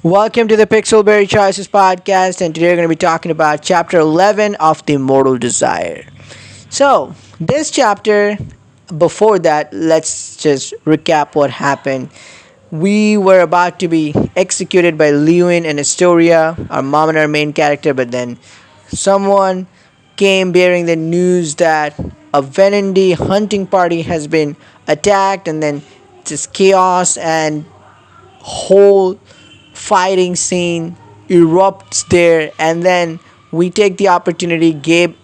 Welcome to the Pixelberry Choices podcast, and today we're going to be talking about chapter 11 of the Immortal Desire. So, this chapter, before that, let's just recap what happened. We were about to be executed by Lewin and Astoria, our mom and our main character, but then someone came bearing the news that a Venendi hunting party has been attacked, and then just chaos and whole fighting scene erupts there, and then we take the opportunity. Gabe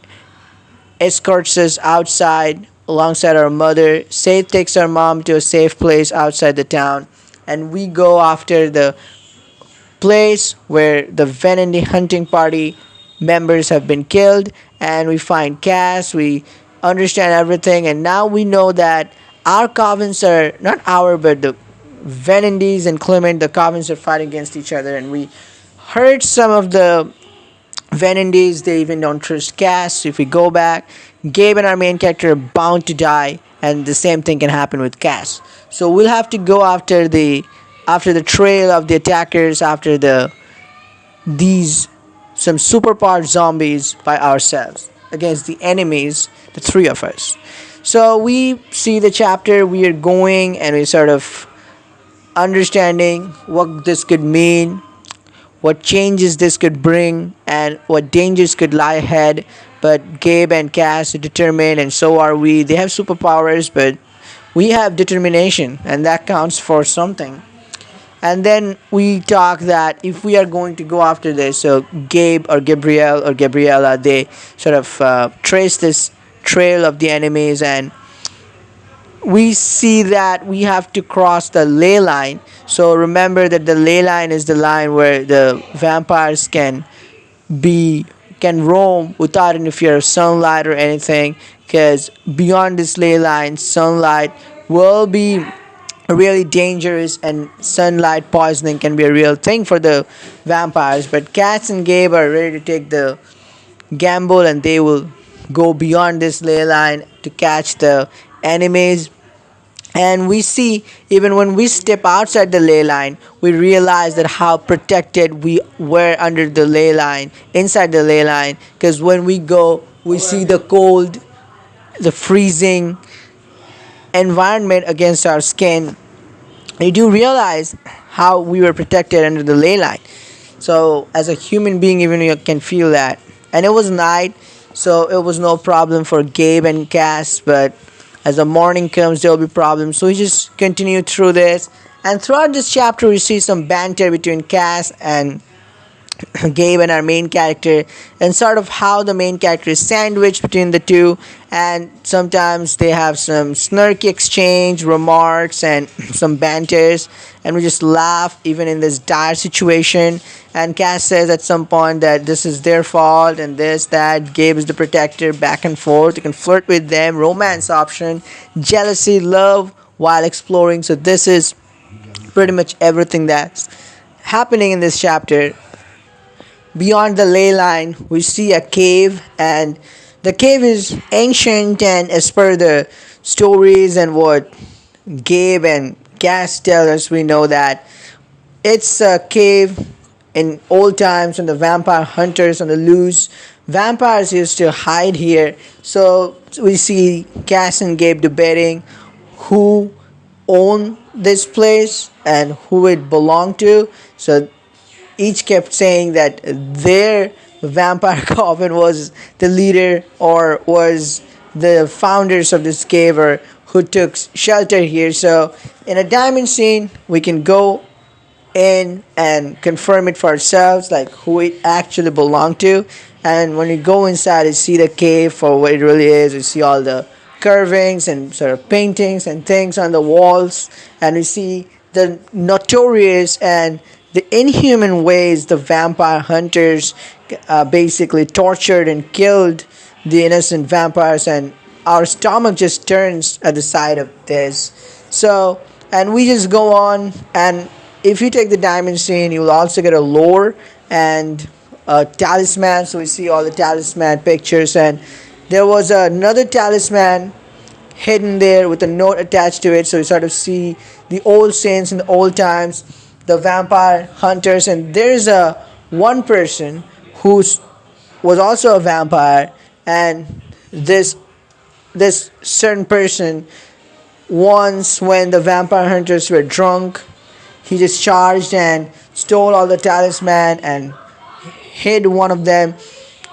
escorts us outside alongside our mother. Seth takes our mom to a safe place outside the town, and we go after the place where the Venendi hunting party members have been killed, and we find Cass. We understand everything, and now we know that our covens are not our, but the Venendis and Clement, the covens are fighting against each other, and we heard some of the Venendis. They even don't trust Cass. So if we go back, Gabe and our main character are bound to die, and the same thing can happen with Cass. So we'll have to go after the trail of the attackers, after these some superpowered zombies by ourselves against the enemies, the three of us. So we see the chapter, we are going, and we sort of understanding what this could mean, what changes this could bring, and what dangers could lie ahead. But Gabe and Cass are determined, and so are we. They have superpowers, but we have determination, and that counts for something. And then we talk that if we are going to go after this, so Gabe or Gabrielle or Gabriella, they sort of trace this trail of the enemies, and we see that we have to cross the ley line. So remember that the ley line is the line where the vampires can roam without any fear of sunlight or anything, because beyond this ley line, sunlight will be really dangerous, and sunlight poisoning can be a real thing for the vampires. But Cass and Gabe are ready to take the gamble, and they will go beyond this ley line to catch the enemies. And we see, even when we step outside the ley line, we realize that how protected we were under the ley line, inside the ley line, because when we go, we see the cold, the freezing environment against our skin. You do realize how we were protected under the ley line. So as a human being, even you can feel that. And it was night, so it was no problem for Gabe and Cass, but as the morning comes, there will be problems. So we just continue through this. And throughout this chapter, we see some banter between Cass and Gabe and our main character, and sort of how the main character is sandwiched between the two, and sometimes they have some snarky exchange remarks and some banters, and we just laugh even in this dire situation. And Cass says at some point that this is their fault, and this, that, Gabe is the protector, back and forth. You can flirt with them, romance option, jealousy, love while exploring. So this is pretty much everything that's happening in this chapter. Beyond the ley line, we see a cave, and the cave is ancient, and as per the stories and what Gabe and Cass tell us, we know that it's a cave in old times when the vampire hunters on the loose. Vampires used to hide here. So we see Cass and Gabe debating who owned this place and who it belonged to. So each kept saying that their vampire coven was the leader or was the founders of this cave, or who took shelter here. So in a diamond scene, we can go in and confirm it for ourselves, like who it actually belonged to. And when you go inside, you see the cave for what it really is. You see all the carvings and sort of paintings and things on the walls, and we see the notorious and the inhuman ways the vampire hunters basically tortured and killed the innocent vampires, and our stomach just turns at the sight of this. So, and we just go on, and if you take the diamond scene, you will also get a lore and a talisman. So we see all the talisman pictures, and there was another talisman hidden there with a note attached to it. So we sort of see the old saints in the old times the vampire hunters, and there's a one person who was also a vampire, and this this certain person, once when the vampire hunters were drunk, he just charged and stole all the talisman and hid one of them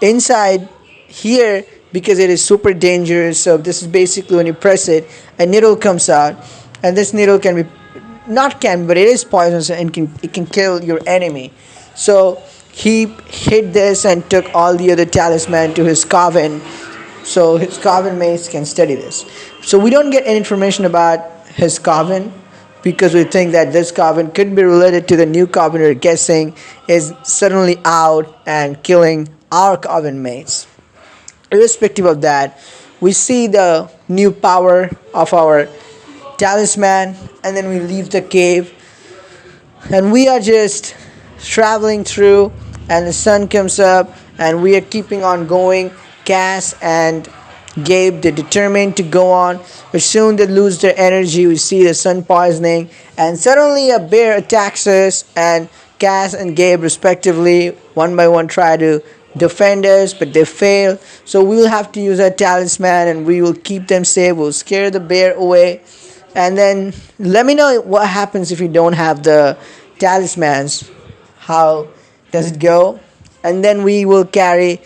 inside here because it is super dangerous. So this is basically when you press it, a needle comes out, and this needle can be not can but it is poisonous and it can kill your enemy. So he hid this and took all the other talisman to his coven, so his coven mates can study this. So we don't get any information about his coven because we think that this coven could be related to the new coven we're guessing is suddenly out and killing our coven mates. Irrespective of that, we see the new power of our talisman, and then we leave the cave, and we are just traveling through, and the sun comes up, and we are keeping on going. Cass and Gabe, they're determined to go on, but soon they lose their energy. We see the sun poisoning, and suddenly a bear attacks us, and Cass and Gabe respectively one by one try to defend us, but they fail. So we will have to use our talisman, and we will keep them safe. We'll scare the bear away, and then let me know what happens if you don't have the talismans. How does it go? And then we will carry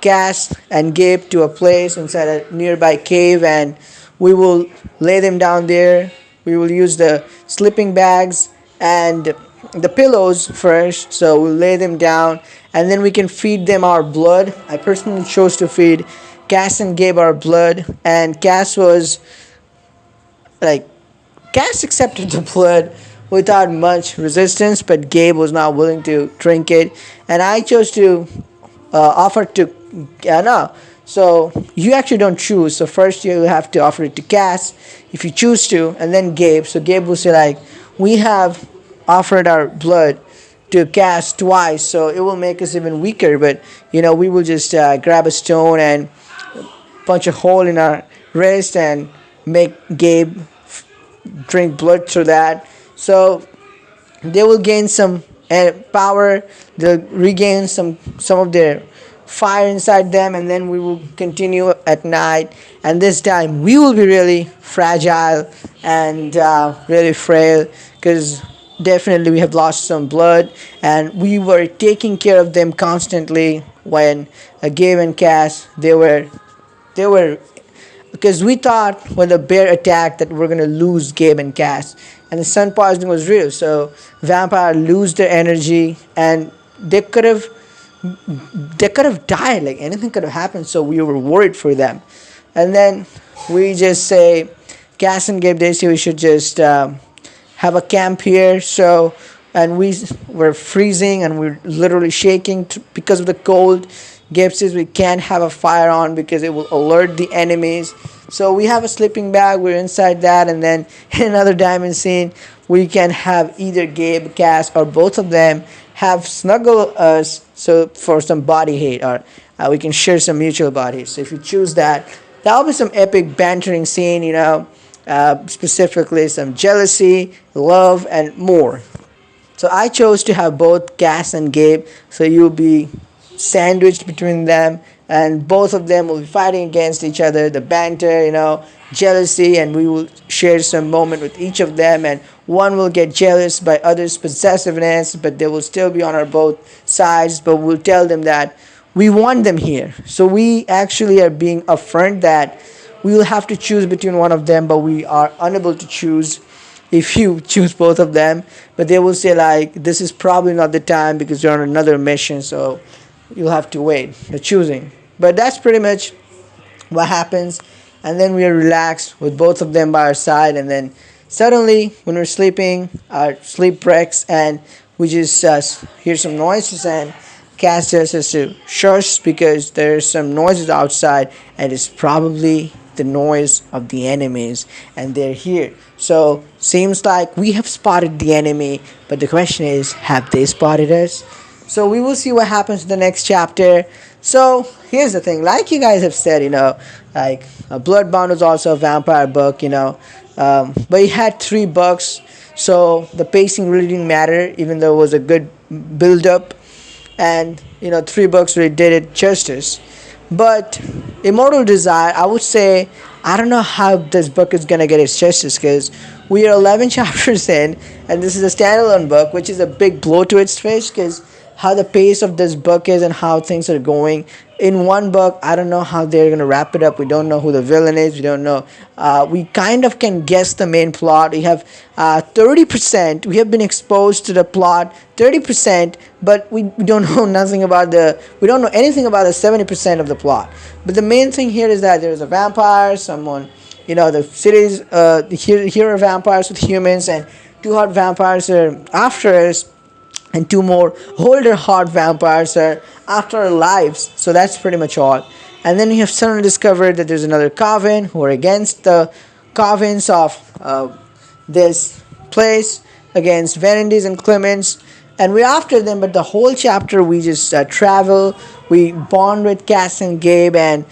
Cass and Gabe to a place inside a nearby cave, and we will lay them down there. We will use the sleeping bags and the pillows first, so we'll lay them down, and then we can feed them our blood. I personally chose to feed Cass and Gabe our blood, and like Cass accepted the blood without much resistance, but Gabe was not willing to drink it, and I chose to offer to no. So you actually don't choose. So first you have to offer it to Cass if you choose to, and then Gabe. So Gabe will say like, we have offered our blood to Cass twice, so it will make us even weaker. But we will just grab a stone and punch a hole in our wrist and make Gabe drink blood through that. So they will gain some power. They'll regain some of their fire inside them, and then we will continue at night, and this time we will be really fragile and really frail because definitely we have lost some blood, and we were taking care of them constantly when Gabe and Cass they were because we thought when the bear attacked that we're gonna lose Gabe and Cass, and the sun poisoning was real, so vampire lose their energy, and they could have died, like anything could have happened, so we were worried for them. And then we just say, Cass and Gabe, they say we should just have a camp here. So, and we were freezing and we're literally shaking because of the cold. Gabe says we can't have a fire on because it will alert the enemies. So we have a sleeping bag, we're inside that, and then in another diamond scene we can have either Gabe, Cass, or both of them have snuggle us, so for some body hate, or we can share some mutual bodies. So if you choose that, that'll be some epic bantering scene, specifically some jealousy, love, and more. So I chose to have both Cass and Gabe, so you'll be sandwiched between them, and both of them will be fighting against each other. The banter, jealousy, and we will share some moment with each of them, and one will get jealous by others' possessiveness, but they will still be on our both sides, but we'll tell them that we want them here. So we actually are being affirmed that we will have to choose between one of them, but we are unable to choose if you choose both of them. But they will say like, this is probably not the time because you're on another mission, so you'll have to wait. You're choosing. But that's pretty much what happens, and then we are relaxed with both of them by our side, and then suddenly when we're sleeping, our sleep breaks, and we just hear some noises, and Cass tells us to shush because there's some noises outside, and it's probably the noise of the enemies, and they're here. So seems like we have spotted the enemy, but the question is, have they spotted us? So we will see what happens in the next chapter. So here's the thing, like you guys have said, Bloodbound was also a vampire book, but it had 3 books. So the pacing really didn't matter, even though it was a good build up, and 3 books really did it justice. But Immortal Desire, I would say, I don't know how this book is gonna get its justice because we are 11 chapters in, and this is a standalone book, which is a big blow to its face because how the pace of this book is and how things are going. In one book, I don't know how they're gonna wrap it up. We don't know who the villain is. We don't know. We kind of can guess the main plot. We have 30%. We have been exposed to the plot 30%, but we don't know nothing about the. We don't know anything about the 70% of the plot. But the main thing here is that there's a vampire. Someone, the cities. Here are vampires with humans, and 2 hot vampires are after us, and 2 more older hot vampires are after our lives. So that's pretty much all. And then we have suddenly discovered that there's another coven who are against the covens of this place, against Venendis and Clemens, and we're after them. But the whole chapter we just travel, we bond with Cass and Gabe, and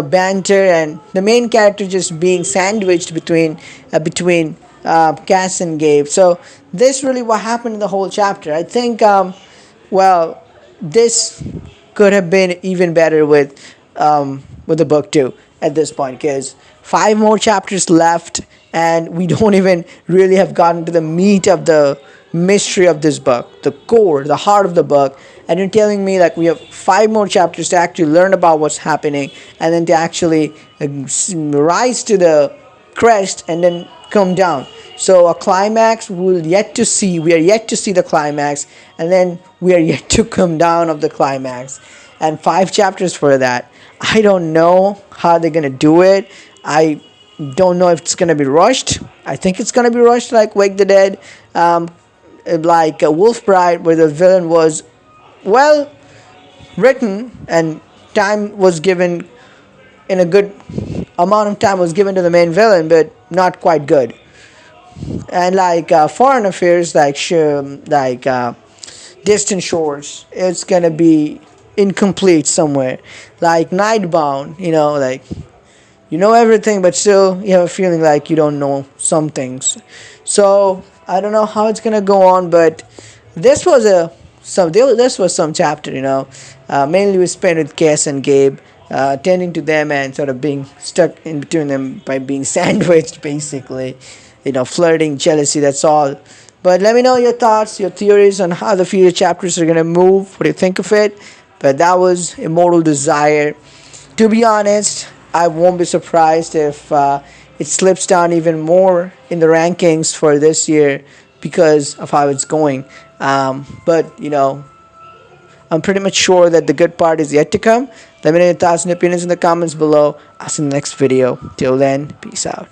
banter, and the main character just being sandwiched between Cass and Gabe. So this really what happened in the whole chapter. I think well, this could have been even better with the book too at this point, because 5 more chapters left, and we don't even really have gotten to the meat of the mystery of this book, the core, the heart of the book. And you're telling me like we have 5 more chapters to actually learn about what's happening, and then to actually rise to the crest and then come down. So a climax we'll yet to see. We are yet to see the climax, and then we are yet to come down of the climax. And 5 chapters for that. I don't know how they're gonna do it. I don't know if it's gonna be rushed. I think it's gonna be rushed, like Wake the Dead, like Wolf Bride, where the villain was well written and time was given in a good amount of time was given to the main villain, but not quite good. And like Foreign Affairs, like Distant Shores, it's gonna be incomplete somewhere. Like Nightbound, like you know everything, but still you have a feeling like you don't know some things. So I don't know how it's gonna go on, but this was some chapter. Mainly we spent with Cass and Gabe, tending to them and sort of being stuck in between them by being sandwiched, basically. Flirting, jealousy, that's all. But let me know your thoughts, your theories on how the future chapters are gonna move. What do you think of it? But that was Immortal Desire. To be honest, I won't be surprised if it slips down even more in the rankings for this year because of how it's going. But I'm pretty much sure that the good part is yet to come. Let me know your thoughts and opinions in the comments below. I'll see you in the next video. Till then, peace out.